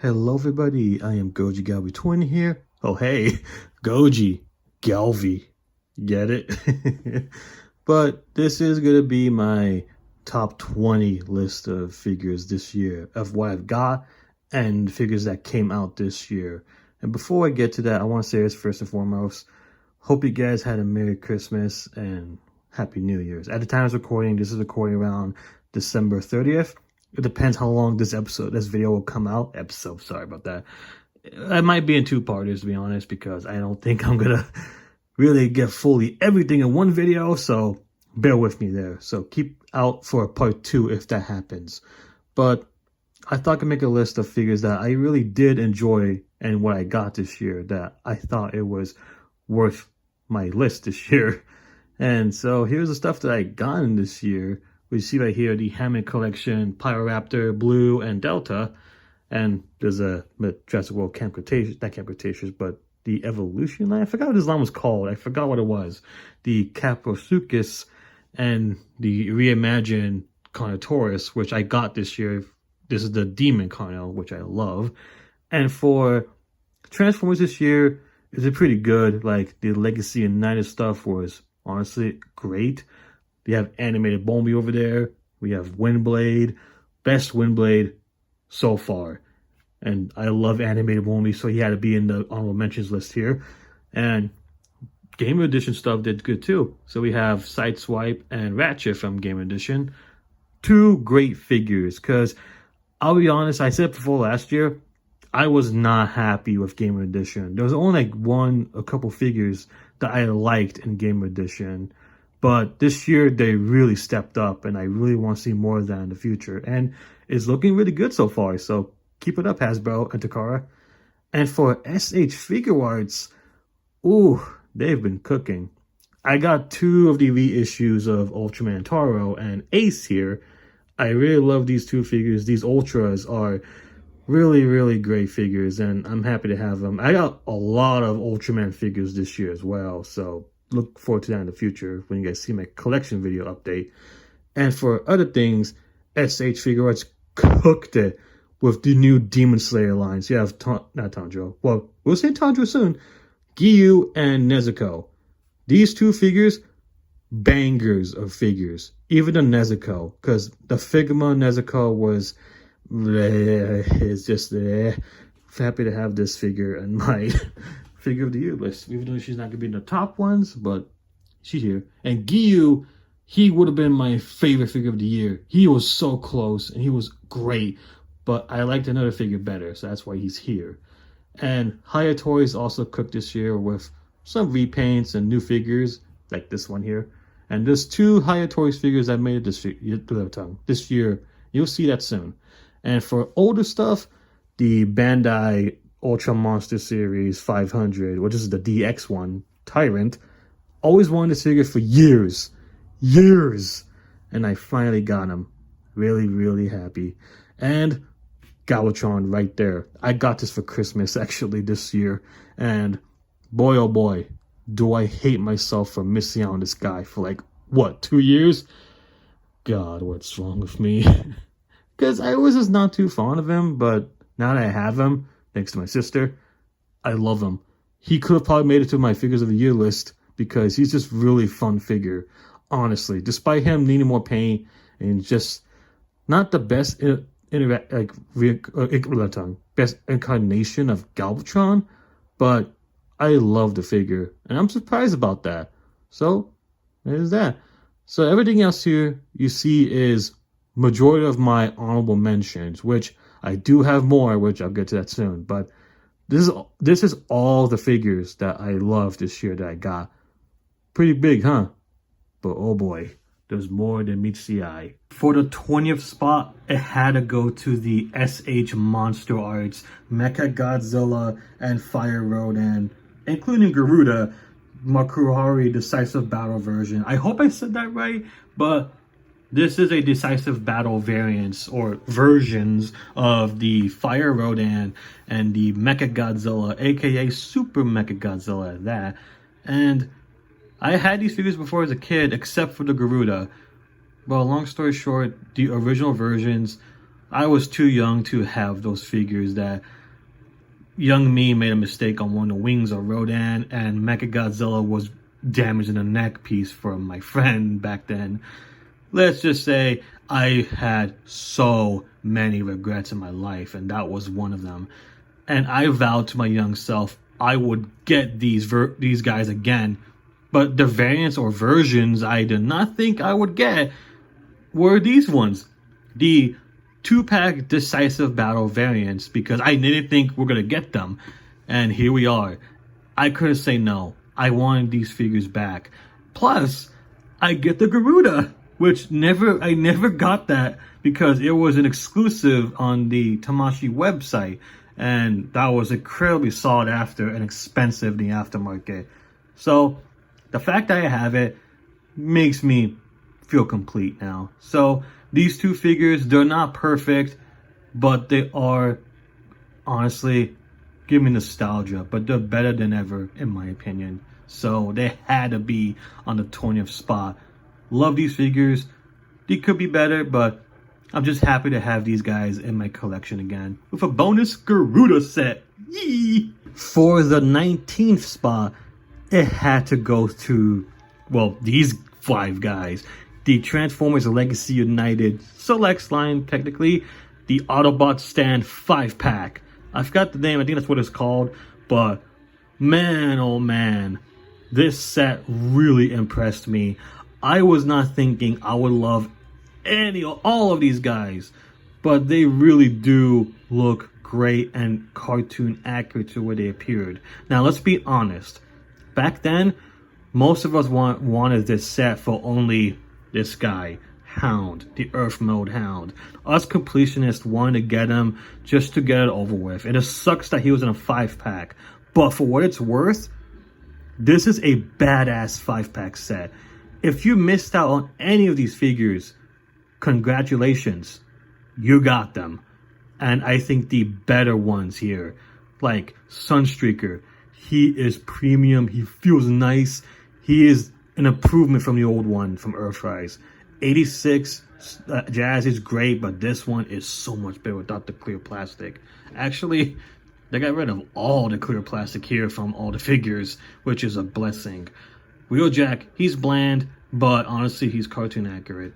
Hello everybody, I am Goji Galvi Twin here. Oh hey, Goji Galvi, get it? But this is gonna be my top 20 list of figures this year of what I've got and figures that came out this year. And before I get to that, I want to say this first and foremost. Hope you guys had a Merry Christmas and Happy New Year's. At the time of recording, this is recording around December 30th. It depends how long this video will come out. Sorry about that. I might be in two parters, to be honest, because I don't think I'm gonna really get fully everything in one video, so bear with me there. So keep out for part 2 if that happens. But I thought I could make a list of figures that I really did enjoy and what I got this year that I thought it was worth my list this year. And so here's the stuff that I got in this year. We see right here the Hammond Collection, Pyroraptor, Blue, and Delta. And there's a Jurassic World Camp Cretaceous, not Camp Cretaceous, but the Evolution line. I forgot what this line was called. I forgot what it was. The Caprosuchus and the Reimagined Carnotaurus, which I got this year. This is the Demon Carno, which I love. And for Transformers this year, it's pretty good. Like, the Legacy United stuff was honestly great. We have animated Bumblebee over there. We have Windblade. Best Windblade so far. And I love animated Bumblebee, so he had to be in the honorable mentions list here. And Game Edition stuff did good too. So we have Sideswipe and Ratchet from Game Edition. Two great figures, because I'll be honest, I said before last year, I was not happy with Game Edition. There was only like a couple figures that I liked in Game Edition. But this year, they really stepped up, and I really want to see more of that in the future. And it's looking really good so far, so keep it up, Hasbro and Takara. And for SH Figure Arts, ooh, they've been cooking. I got 2 of the reissues of Ultraman Taro and Ace here. I really love these 2 figures. These Ultras are really, really great figures, and I'm happy to have them. I got a lot of Ultraman figures this year as well, so look forward to that in the future when you guys see my collection video update. And for other things, SH Figure Arts cooked it with the new Demon Slayer lines. You have, not Tanjiro, well, we'll say Tanjiro soon, Giyu and Nezuko. These 2 figures, bangers of figures. Even the Nezuko, because the Figma Nezuko was, it's just, happy to have this figure in my figure of the year list, even though she's not gonna be in the top ones, but she's here. And Giyu, he would have been my favorite figure of the year. He was so close and he was great, but I liked another figure better, so that's why he's here. And Hayatoys also cooked this year with some repaints and new figures like this one here. And there's 2 Hayatoys figures that made it this year. You'll see that soon. And for older stuff, the Bandai Ultra Monster Series 500, which is the DX one, Tyrant. Always wanted this figure for years. And I finally got him. Really, really happy. And Galvatron right there. I got this for Christmas actually this year. And boy, oh boy, do I hate myself for missing out on this guy for like, what, 2 years? God, what's wrong with me? Because I was just not too fond of him, but now that I have him, thanks to my sister, I love him. He could have probably made it to my figures of the year list because he's just really fun figure. Honestly, despite him needing more paint and just not the best best incarnation of Galvatron, but I love the figure and I'm surprised about that. So there's that. So everything else here you see is majority of my honorable mentions, which I do have more, which I'll get to that soon. But this is all the figures that I love this year that I got. Pretty big, huh? But oh boy, there's more than meets the eye. For the 20th spot, it had to go to the SH Monster Arts, Mecha Godzilla, and Fire Rodan, including Garuda, Makuhari Decisive Battle version. I hope I said that right, but this is a Decisive Battle variants or versions of the Fire Rodan and the Mecha Godzilla, aka Super Mecha Godzilla at that. And I had these figures before as a kid, except for the Garuda. Well, long story short, the original versions I was too young to have those figures. That young me made a mistake on one of the wings of Rodan, and Mechagodzilla was damaging the neck piece from my friend back then. Let's just say I had so many regrets in my life, and that was one of them. And I vowed to my young self I would get these guys again. But the variants or versions I did not think I would get were these ones. The 2-pack decisive battle variants, because I didn't think we're going to get them. And here we are. I couldn't say no. I wanted these figures back. Plus, I get the Garuda, which I never got that because it was an exclusive on the Tamashii website. And that was incredibly sought after and expensive in the aftermarket. So the fact that I have it makes me feel complete now. So these two figures, they're not perfect, but they are, honestly, give me nostalgia. But they're better than ever, in my opinion. So they had to be on the 20th spot. Love these figures. They could be better, but I'm just happy to have these guys in my collection again with a bonus Garuda set. Yee! For the 19th spot, it had to go to, well, these 5 guys. The Transformers Legacy United Selects line, technically. The Autobot Stand 5-pack. I forgot the name, I think that's what it's called. But man, oh man, this set really impressed me. I was not thinking I would love all of these guys, but they really do look great and cartoon accurate to where they appeared. Now let's be honest, back then most of us wanted this set for only this guy, Hound, the Earth Mode Hound. Us completionists wanted to get him just to get it over with, and it sucks that he was in a 5-pack, but for what it's worth, this is a badass 5-pack set. If you missed out on any of these figures, congratulations, you got them. And I think the better ones here, like Sunstreaker, he is premium, he feels nice, he is an improvement from the old one from Earthrise. 86 Jazz is great, but this one is so much better without the clear plastic. Actually, they got rid of all the clear plastic here from all the figures, which is a blessing. Wheeljack, he's bland, but honestly, he's cartoon accurate.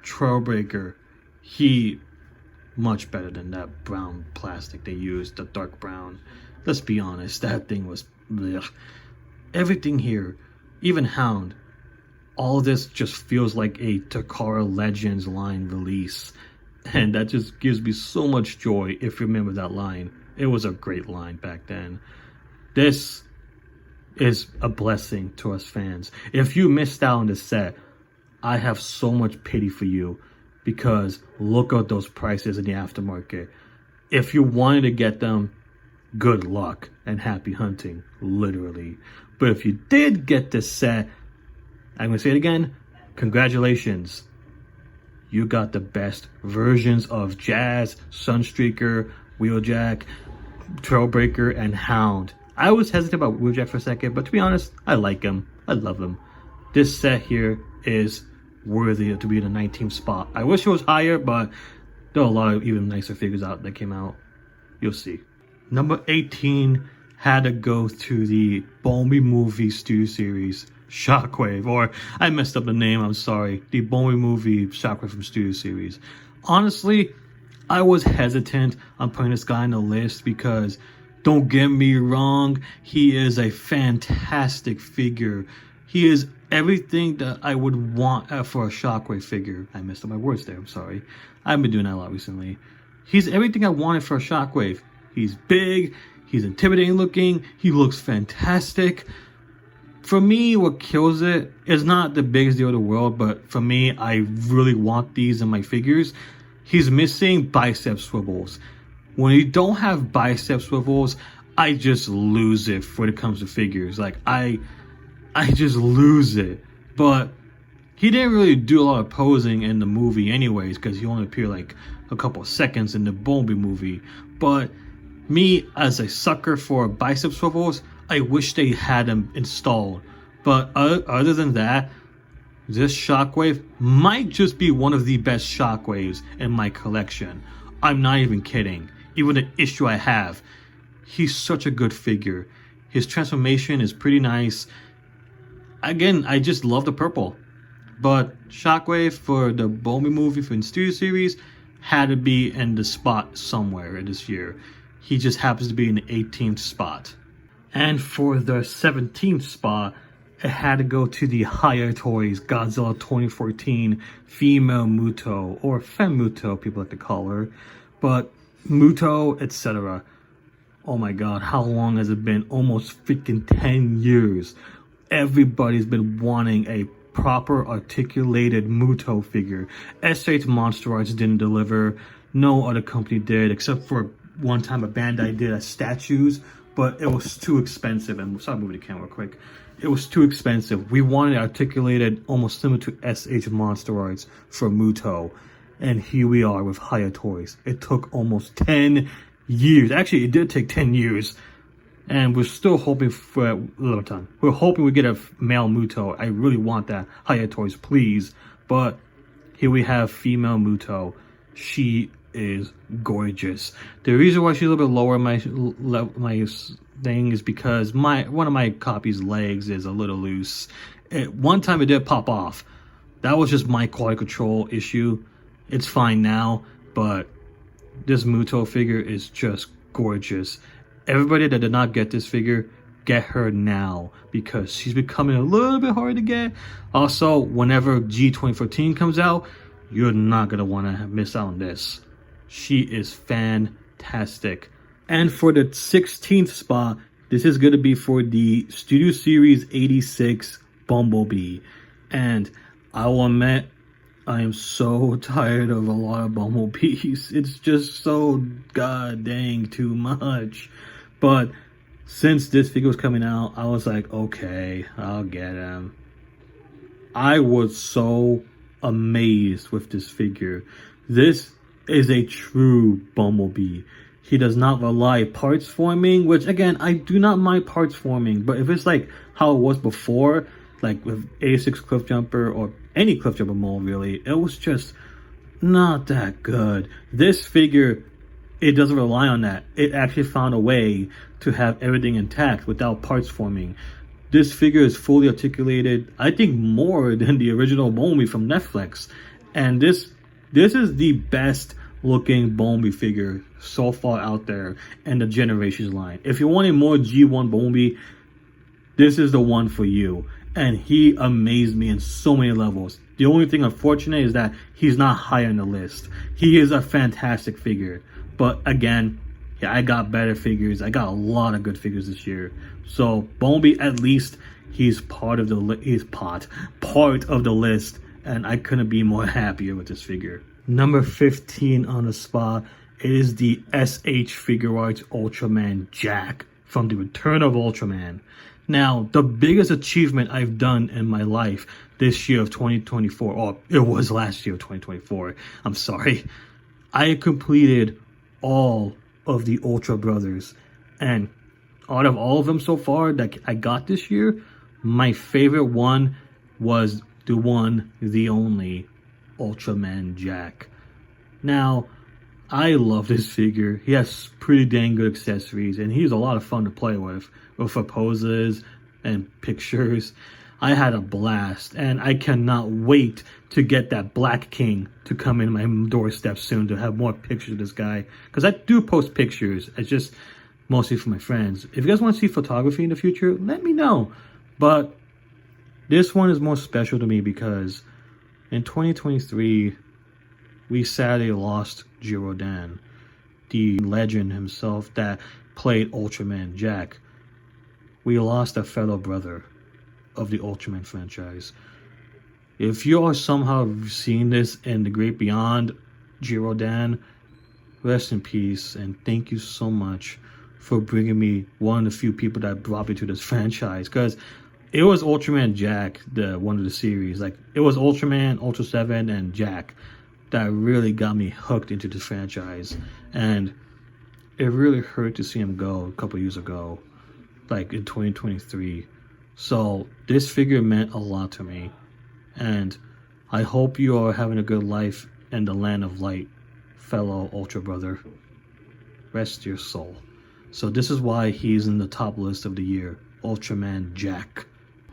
Trailbreaker, he much better than that brown plastic they used, the dark brown. Let's be honest, that thing was blech. Everything here, even Hound, all of this just feels like a Takara Legends line release, and that just gives me so much joy. If you remember that line, it was a great line back then. This is a blessing to us fans. If you missed out on this set, I have so much pity for you, because look at those prices in the aftermarket. If you wanted to get them, good luck and happy hunting, literally. But if you did get this set, I'm going to say it again, congratulations. You got the best versions of Jazz, Sunstreaker, Wheeljack, Trailbreaker, and Hound. I was hesitant about Wheeljack for a second, but to be honest, I like him. I love him. This set here is worthy to be in the 19th spot. I wish it was higher, but there are a lot of even nicer figures out that came out. You'll see. Number 18 had to go to the Bumblebee movie Studio Series Shockwave, or I messed up the name, I'm sorry. The Bumblebee movie Shockwave from Studio Series. Honestly, I was hesitant on putting this guy on the list because, don't get me wrong, he is a fantastic figure. He is everything that I would want for a Shockwave figure. I messed up my words there, I'm sorry. I've been doing that a lot recently. He's everything I wanted for a Shockwave. He's big, he's intimidating looking, he looks fantastic. For me, what kills it is not the biggest deal in the world, but for me, I really want these in my figures. He's missing bicep swivels. When you don't have bicep swivels, I just lose it when it comes to figures. Like, I just lose it. But he didn't really do a lot of posing in the movie anyways, because he only appeared like a couple of seconds in the Bumblebee movie. But me, as a sucker for bicep swivels, I wish they had them installed. But other than that, this Shockwave might just be one of the best Shockwaves in my collection. I'm not even kidding. Even the issue I have, he's such a good figure. His transformation is pretty nice. Again, I just love the purple. But Shockwave for the Bumblebee movie for the Studio Series had to be in the spot somewhere this year. He just happens to be in the 18th spot. And for the 17th spot, it had to go to the Higher Toys Godzilla 2014 female Muto, or Femme Muto, people like to call her. But Muto, etc. Oh my god, how long has it been? Almost freaking 10 years. Everybody's been wanting a proper articulated Muto figure. SH Monster Arts didn't deliver. No other company did, except for one time a Bandai did as statues, but it was too expensive. And sorry, move the camera quick. It was too expensive. We wanted articulated, almost similar to SH Monster Arts for Muto. And here we are with Higher Toys. It took almost 10 years. Actually, it did take 10 years. And we're still hoping for a little time. We're hoping we get a male Muto. I really want that. Higher Toys, please. But here we have female Muto. She is gorgeous. The reason why she's a little bit lower my thing is because one of my copy's legs is a little loose. One time it did pop off. That was just my quality control issue. It's fine now, but this Muto figure is just gorgeous. Everybody that did not get this figure, get her now, because she's becoming a little bit hard to get. Also, whenever G2014 comes out, you're not going to want to miss out on this. She is fantastic. And for the 16th spot, this is going to be for the Studio Series 86 Bumblebee. And I will admit, I am so tired of a lot of Bumblebees. It's just so god dang too much. But since this figure was coming out, I was like, okay, I'll get him. I was so amazed with this figure. This is a true Bumblebee. He does not rely parts forming, which again, I do not mind parts forming, but if it's like how it was before, like with 86 Cliffjumper or any Cliffjumper mold really, it was just not that good. This figure, it doesn't rely on that. It actually found a way to have everything intact without parts forming. This figure is fully articulated, I think more than the original Bumblebee from Netflix. And this is the best looking Bumblebee figure so far out there in the Generations line. If you're wanting more G1 Bumblebee, this is the one for you. And he amazed me in so many levels. The only thing unfortunate is that he's not higher in the list. He is a fantastic figure. But again, yeah, I got better figures. I got a lot of good figures this year. So Bumblebee, at least he's part of the list, and I couldn't be more happier with this figure. Number 15 on the spot is the SH Figure Arts Ultraman Jack from the Return of Ultraman. Now, the biggest achievement I've done in my life this year of 2024, or it was last year of 2024, I'm sorry, I completed all of the Ultra Brothers. And out of all of them so far that I got this year, my favorite one was the one, the only Ultraman Jack. Now, I love this figure. He has pretty dang good accessories, and he's a lot of fun to play with for poses and pictures. I had a blast, and I cannot wait to get that Black King to come in my doorstep soon to have more pictures of this guy. Because I do post pictures. It's just mostly for my friends. If you guys want to see photography in the future, let me know. But this one is more special to me because in 2023, we sadly lost Jirodan, the legend himself that played Ultraman Jack. We lost a fellow brother of the Ultraman franchise. If you are somehow seeing this in the great beyond, Jirodan, rest in peace, and thank you so much for bringing me one of the few people that brought me to this franchise, because it was Ultraman Jack, the one of the series. Like, it was Ultraman, Ultra 7, and Jack that really got me hooked into this franchise. And it really hurt to see him go a couple years ago, like in 2023. So this figure meant a lot to me. And I hope you are having a good life in the land of light fellow Ultra brother. Rest your soul. So this is why he's in the top list of the year, Ultraman Jack.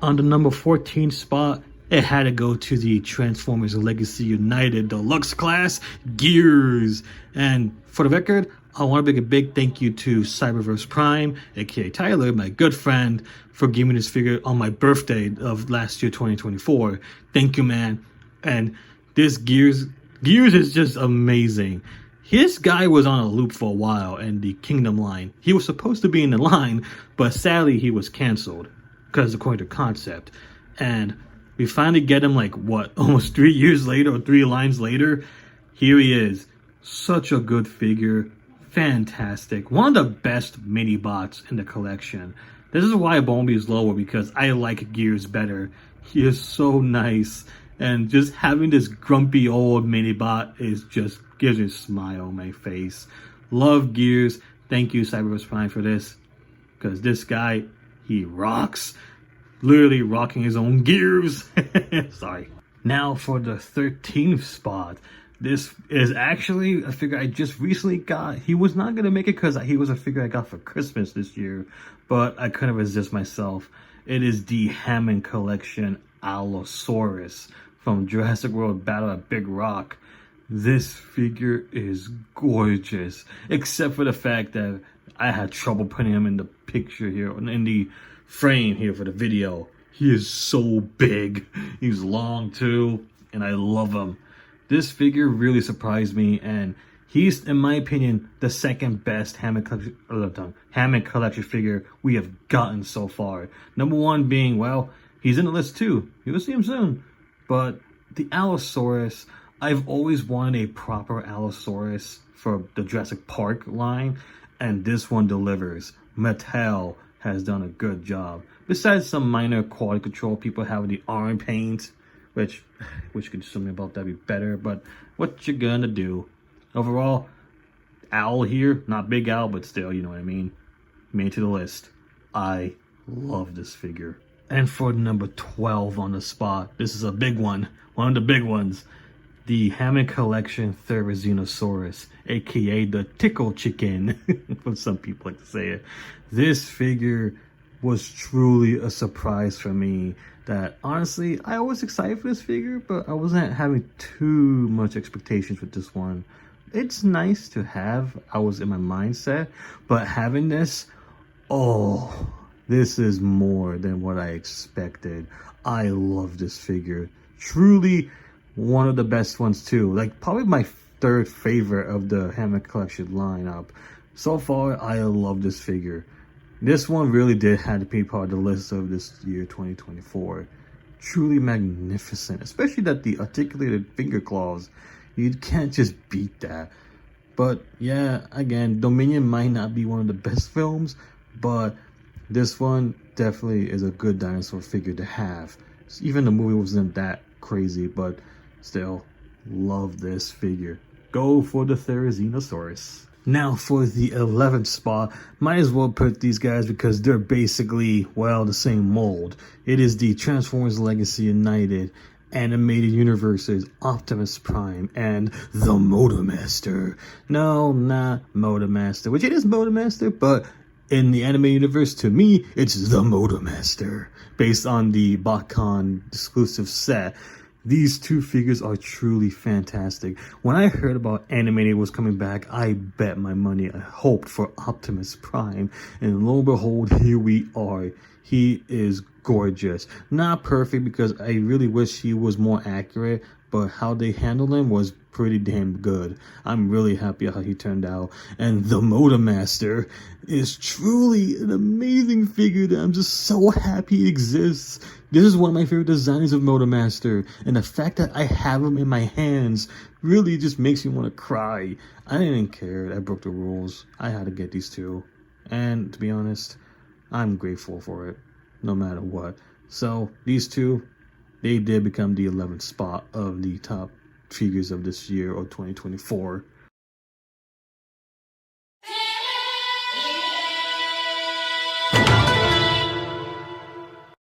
On the number 14 spot, it had to go to the Transformers Legacy United Deluxe class, Gears. And for the record, I want to make a big thank you to Cyberverse Prime, aka Tyler, my good friend, for giving me this figure on my birthday of last year, 2024. Thank you, man. And this Gears is just amazing. This guy was on a loop for a while in the Kingdom line. He was supposed to be in the line, but sadly he was canceled because according to concept. And we finally get him like, what, almost 3 years later or 3 lines later? Here he is. Such a good figure. Fantastic. One of the best mini bots in the collection. This is why Bumblebee is lower, because I like Gears better. He is so nice. And just having this grumpy old mini bot is just gives me a smile on my face. Love Gears. Thank you, Cyberverse Prime, for this. Because this guy, he rocks. Literally rocking his own gears. Sorry. Now for the 13th spot. This is actually a figure I just recently got. He was not going to make it because he was a figure I got for Christmas this year. But I couldn't resist myself. It is the Hammond Collection Allosaurus from Jurassic World Battle at Big Rock. This figure is gorgeous. Except for the fact that I had trouble putting him in the picture here, in the frame here for the video. He is so big. He's long too. And I love him. This figure really surprised me, and he's, in my opinion, the second best Hammond Collection figure we have gotten so far. Number one being, well, he's in the list too. You'll see him soon. But the Allosaurus, I've always wanted a proper Allosaurus for the Jurassic Park line, and this one delivers. Mattel has done a good job. Besides some minor quality control people have with the arm paint, which could do something about that be better, but what you gonna do? Overall, Owl here, not Big Owl, but still, you know what I mean. Made it to the list. I love this figure. And for number 12 on the spot, this is a big one, one of the big ones. The Hammond Collection Theasaurus, aka the Tickle Chicken, what some people like to say it. This figure was truly a surprise for me. That honestly, I was excited for this figure, but I wasn't having too much expectations with this one. It's nice to have. I was in my mindset, but having this, oh, this is more than what I expected. I love this figure. Truly one of the best ones too. Like probably my third favorite of the Hammond Collection lineup. So far, I love this figure. This one really did have to be part of the list of this year, 2024. Truly magnificent, especially that the articulated finger claws. You can't just beat that. But yeah, again, Dominion might not be one of the best films, but this one definitely is a good dinosaur figure to have. Even the movie wasn't that crazy, but still, love this figure. Go for the Theasaurus. Now for the 11th spot, might as well put these guys because they're basically, well, the same mold. It is the Transformers Legacy United Animated Universes Optimus Prime and the Motormaster. No, not Motormaster, which it is Motormaster, but in the anime universe, to me, it's the Motormaster. Based on the BotCon exclusive set. These two figures are truly fantastic. When I heard about Animated was coming back, I bet my money, I hoped for Optimus Prime. And lo and behold, here we are. He is gorgeous. Not perfect because I really wish he was more accurate, but how they handled him was pretty damn good. I'm really happy how he turned out. And the Motormaster is truly an amazing figure that I'm just so happy exists. This is one of my favorite designs of Motormaster, and the fact that I have him in my hands really just makes me want to cry. I didn't care. I broke the rules. I had to get these two. And to be honest, I'm grateful for it, no matter what. So these two, they did become the 11th spot of the top figures of this year or 2024.